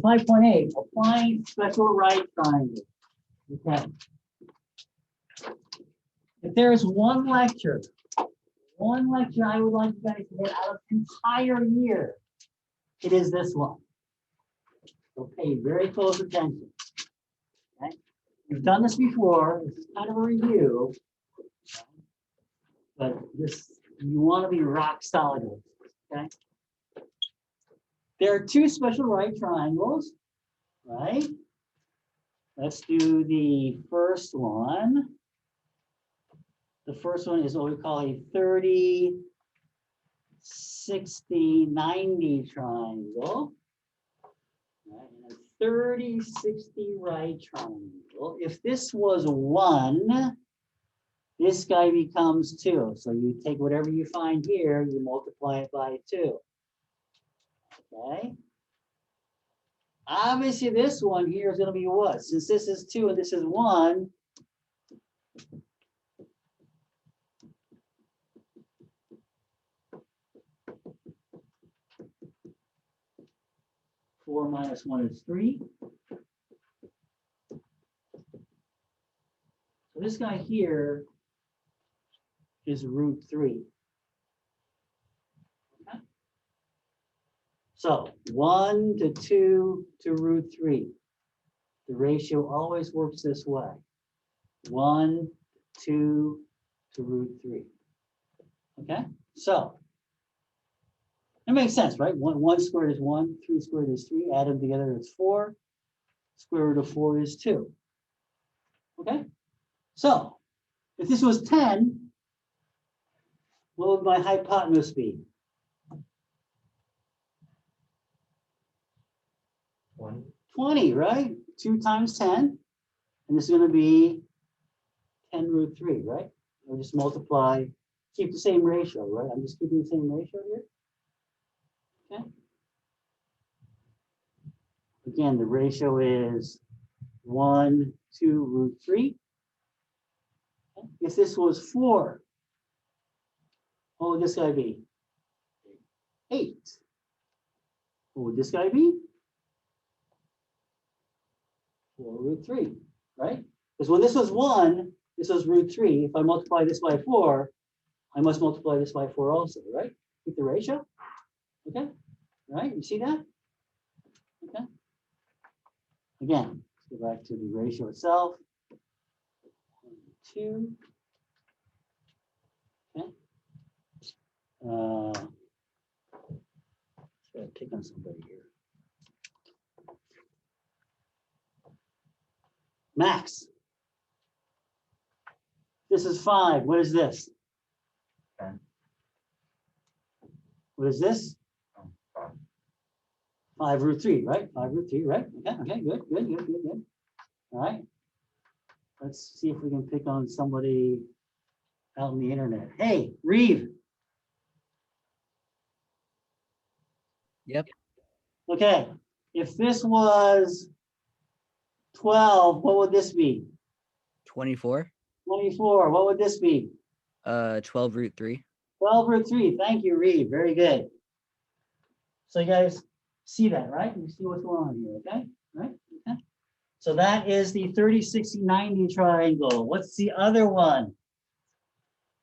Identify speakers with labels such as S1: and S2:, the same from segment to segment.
S1: 5.8, applying special right triangle. Okay. If there is one lecture I would like you guys to get out of the entire year, it is this one. So pay very close attention. Okay? We've done this before. This is kind of a review, but this you want to be rock solid with. Okay. There are two special right triangles, right? Let's do the first one. The first one is what we call a 30, 60, 90 triangle. Right? And a 30, 60 right triangle. If this was 1, this guy becomes 2. So you take whatever you find here, you multiply it by 2. Okay. Obviously, this one here is going to be what? Since this is 2 and this is 1, four minus 1 is 3. So this guy here is root 3. Okay. So 1 to 2 to root 3. The ratio always works this way. 1, 2 to root 3. Okay, so it makes sense, right? 1 squared is 1, 3 squared is 3, add them together, it's 4. Square root of 4 is 2. Okay, so if this was 10, what would my hypotenuse be? 20, right? 2 times 10, and this is going to be 10 root 3, right? We'll just multiply, keep the same ratio, right? I'm just keeping the same ratio here. Okay. Again, the ratio is 1 to root 3. Okay. If this was 4, what would this guy be? 8. What would this guy be? 4 root 3, right? Because when this was 1, this was root 3. If I multiply this by 4, I must multiply this by 4 also, right? Keep the ratio. Okay, right? You see that? Okay. Again, let's go back to the ratio itself. 2. Okay. Let's pick on somebody here. Max. This is 5. What is this?
S2: 10.
S1: What is this? 5 root 3, right? 5 root 3, right? Okay, good. All right. Let's see if we can pick on somebody out on the internet. Hey, Reeve.
S3: Yep.
S1: Okay, if this was 12, what would this be?
S3: 24.
S1: 24, what would this be?
S3: 12 root 3.
S1: 12 root 3. Thank you, Reeve. Very good. So you guys see that, right? You see what's going on here, okay? Right? Okay. So that is the 30, 60, 90 triangle. What's the other one?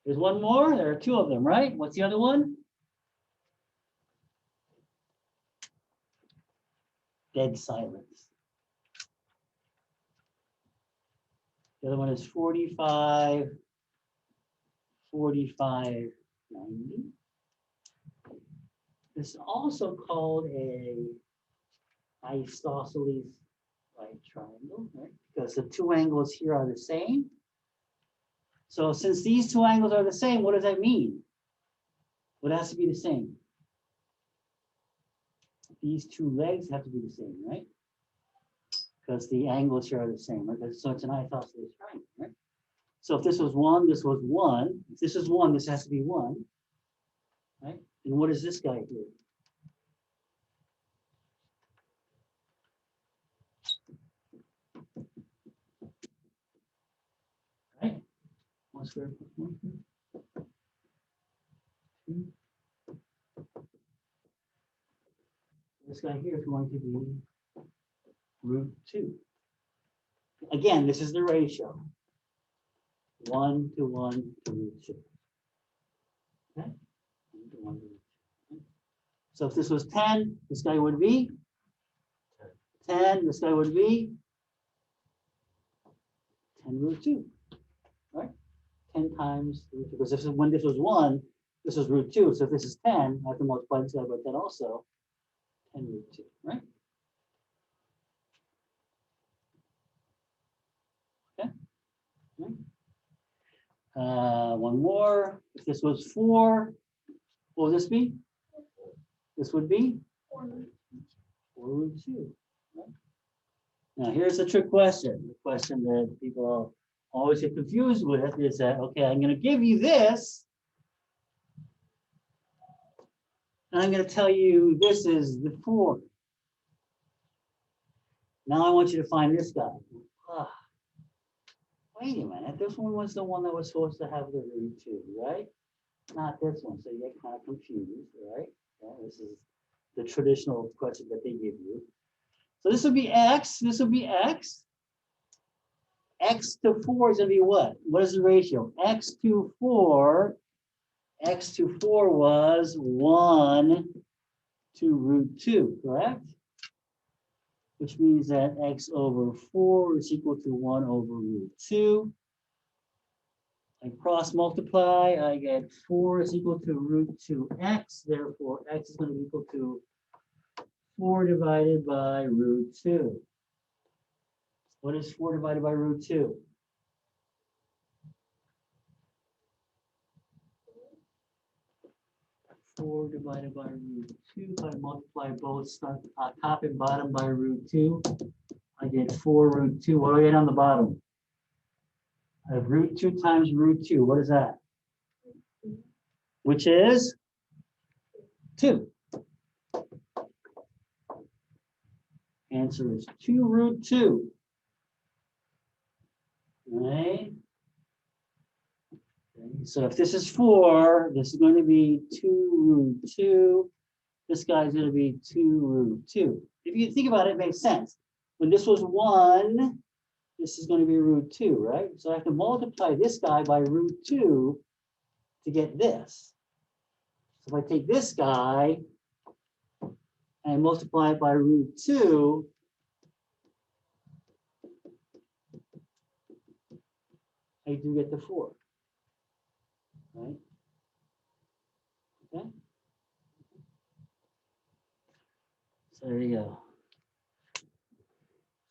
S1: There's one more. There are 2 of them, right? What's the other one? Dead silence. The other one is 45, 45, 90. This is also called a isosceles right triangle, right? Because the 2 angles here are the same. So since these 2 angles are the same, what does that mean? What has to be the same? These 2 legs have to be the same, right? Because the angles here are the same, right? So it's an isosceles triangle, right? So if this was 1, this was 1. If this is 1, this has to be 1, right? And what is this guy here? Right? 1 squared plus 1 squared. 2. This guy here is going to be root 2. Again, this is the ratio. 1 to 1 to root 2. Okay? 1 to 1 to root 2. So if this was 10, this guy would be 10, this guy would be 10 root 2. Right? 10 times root 2. Because this is, when this was 1, this was root 2. So if this is 10, I have to multiply this guy by 10 also. 10 root 2, right? Okay. Right. One more. If this was 4, what would this be? This would be 4 root 2. Right? Now here's a trick question. The question that people always get confused with is that, okay, I'm going to give you this, and I'm going to tell you this is the 4. Now I want you to find this guy. Ah, wait a minute, this one was the one that was supposed to have the root 2, right? Not this one, so you get kind of confused, right? Yeah, this is the traditional question that they give you. So this would be x, this would be x. X to 4 is going to be what? What is the ratio? X to 4 was 1 to root 2, correct? Which means that x over 4 is equal to 1 over root 2. I cross multiply, I get 4 is equal to root 2x, therefore x is going to be equal to 4 divided by root 2. What is 4 divided by root 2? 4 divided by root 2. If I multiply both top and bottom by root 2, I get 4 root 2. What do I get on the bottom? I have root 2 times root 2. What is that? Which is 2. Answer is 2 root 2. Right? Okay. So if this is 4, this is going to be 2 root 2. This guy is going to be 2 root 2. If you think about it, it makes sense. When this was 1, this is going to be root 2, right? So I have to multiply this guy by root 2 to get this. So if I take this guy and multiply it by root 2, I do get the 4. Right? Okay. So there you go.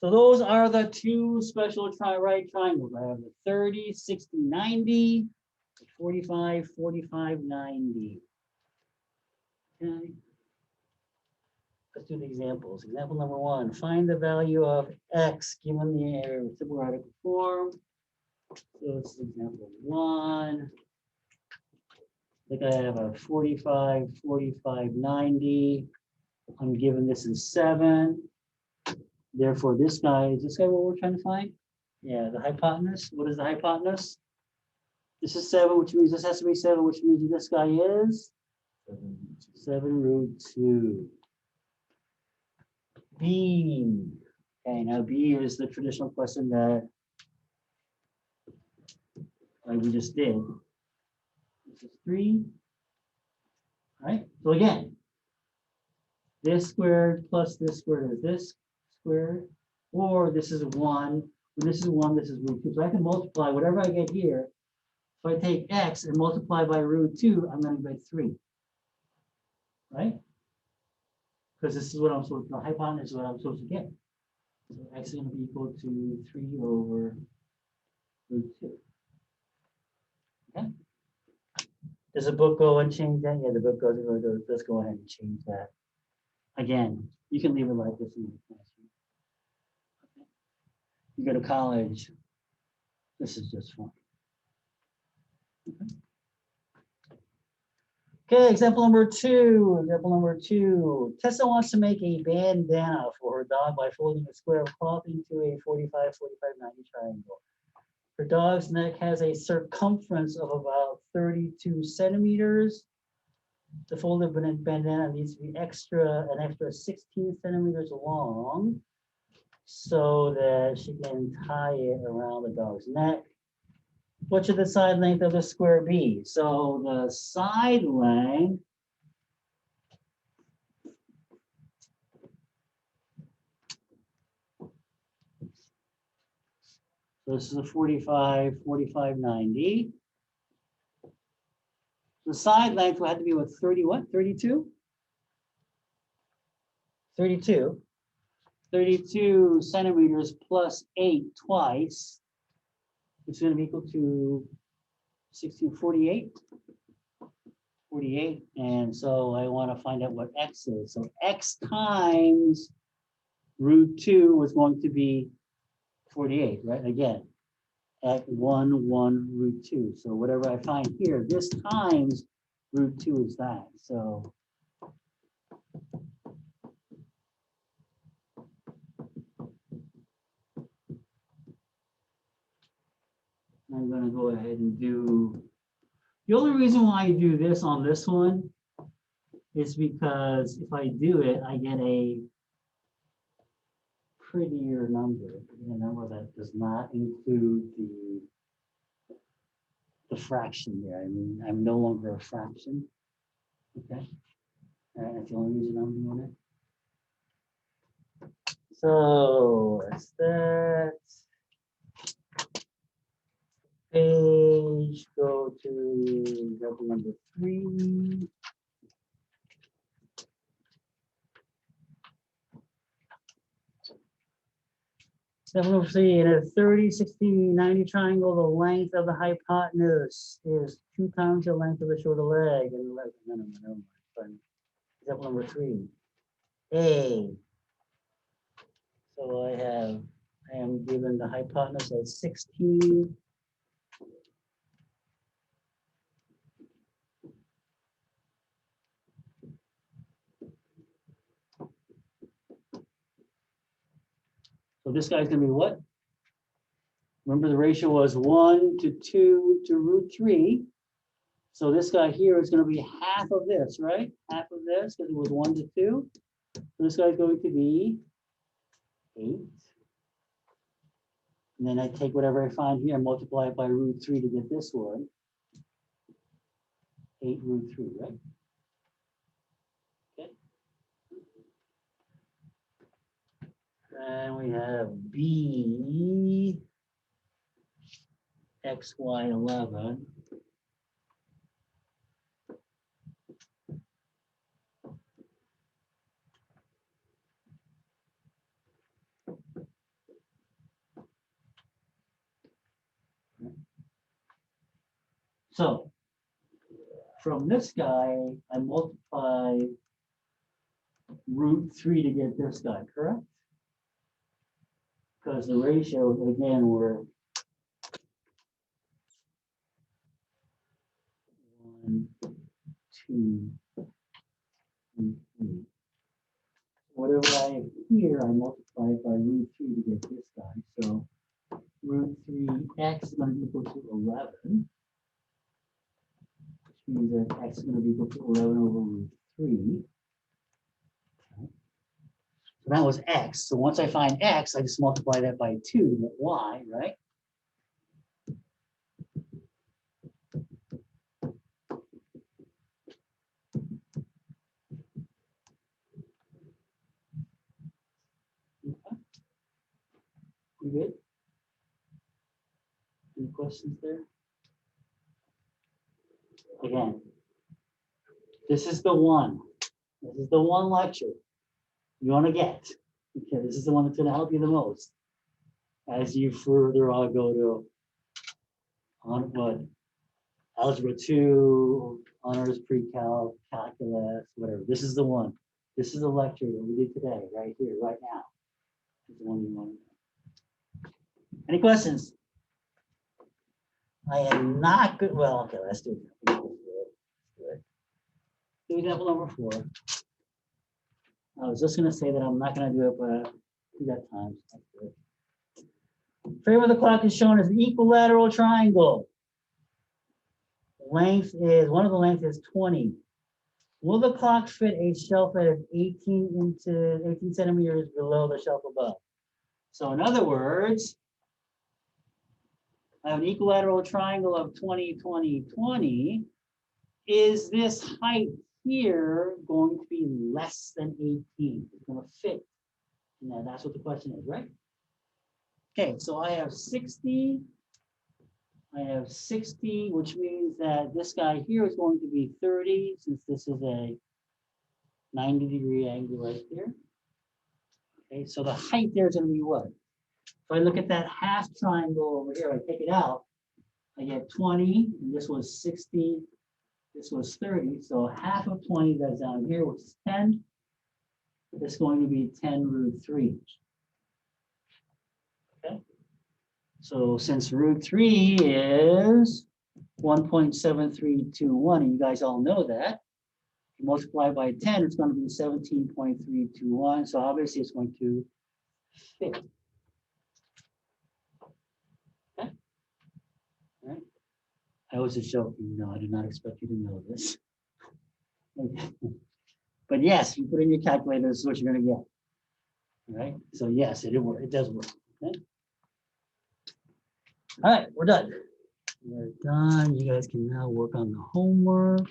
S1: So those are the two special right triangles. I have the 30, 60, 90, 45, 45, 90. Okay. Let's do the examples. Example number 1, find the value of x given the simple radical form. So it's example 1. I think I have a 45, 45, 90. I'm given this is 7. Therefore, this guy, is this guy what we're trying to find? Yeah, the hypotenuse. What is the hypotenuse? This is 7, which means this has to be 7, which means this guy is 7 root 2. B. Okay, now B is the traditional question that we just did. This is 3. All right, so again, this squared plus this squared is this squared, or this is 1. When this is 1, this is root 2. So I can multiply whatever I get here. If I take x and multiply by root 2, I'm going to get 3. Right? Because this is what I'm supposed to, the hypotenuse is what I'm supposed to get. So x is going to be equal to 3 over root 2. Okay? Does the book go and change that? Yeah, the book goes, let's go ahead and change that. Again, you can leave it like this in the classroom. Okay. You go to college, this is just fine. Okay, example number 2. Example number 2. Tessa wants to make a bandana for her dog by folding a square of cloth into a 45, 45, 90 triangle. Her dog's neck has a circumference of about 32 centimeters. The folded bandana needs to be an extra 16 centimeters long. so that she can tie it around the dog's neck. What should the side length of the square be? So the side length so this is a 45, 45, 90. The side length will have to be what, 30 what, 32? 32. 32 centimeters plus 8 twice, which is going to be equal to 48. 48, and so I want to find out what x is. So x times root 2 is going to be 48, right? Again, at 1, 1, root 2. So whatever I find here, this times root 2 is that. So I'm going to go ahead and do, the only reason why I do this on this one is because if I do it, I get a prettier number, a number that does not include the fraction there. I mean, I'm no longer a fraction. Okay. All right, that's the only reason I'm doing it. So that's that. Page, go to example number 3. Example number 3, in a 30, 60, 90 triangle, the length of the hypotenuse is 2 times the length of the shoulder leg. And no. Example number 3. A. So I am given the hypotenuse as 16. So this guy's gonna be what? Remember the ratio was 1 to 2 to root 3. So this guy here is gonna be half of this, right? Half of this, because it was 1 to 2. So this guy's going to be 8. And then I take whatever I find here and multiply it by root 3 to get this one. 8 root 3, right? Okay. And we have B, XY 11. So from this guy, I multiply root 3 to get this guy, correct? Because the ratios, again, were 1, 2, 3. Whatever I have here, I multiply it by root 3 to get this guy. So root 3x is going to be equal to 11. Which means that x is going to be equal to 11 over root 3. So that was x. So once I find x, I just multiply that by 2 to get y, right? Okay. We good? Any questions there? Again, this is the one. This is the one lecture you want to get. Okay, this is the one that's going to help you the most as you further on go to algebra 2, honors pre-calc, calculus, whatever. This is the one. This is the lecture that we did today, right here, right now. This is the one you want to know. Any questions? I am not good. Well, okay, let's do it. Do example number 4. I was just going to say that I'm not going to do it, but we got time. So let's do it. Frame of the clock is shown as an equilateral triangle. Length is, one of the length is 20. Will the clock fit a shelf that is 18 centimeters below the shelf above? So in other words, I have an equilateral triangle of 20, 20, 20. Is this height here going to be less than 18? It's going to fit. Now that's what the question is, right? Okay, so I have 60. I have 60, which means that this guy here is going to be 30, since this is a 90-degree angle right there. Okay, so the height there is going to be what? If I look at that half triangle over here, I take it out, I get 20, and this was 60, this was 30. So half of 20 that's down here, which is 10, it's going to be 10 root 3. Okay. So since root 3 is 1.7321, and you guys all know that, you multiply by 10, it's going to be 17.321. So obviously it's going to fit. Okay. All right. I was just joking. No, I did not expect you to know this. Okay. But yes, you put in your calculator, this is what you're going to get. All right. So yes, it does work. Okay. All right, we're done. We're done. You guys can now work on the homework.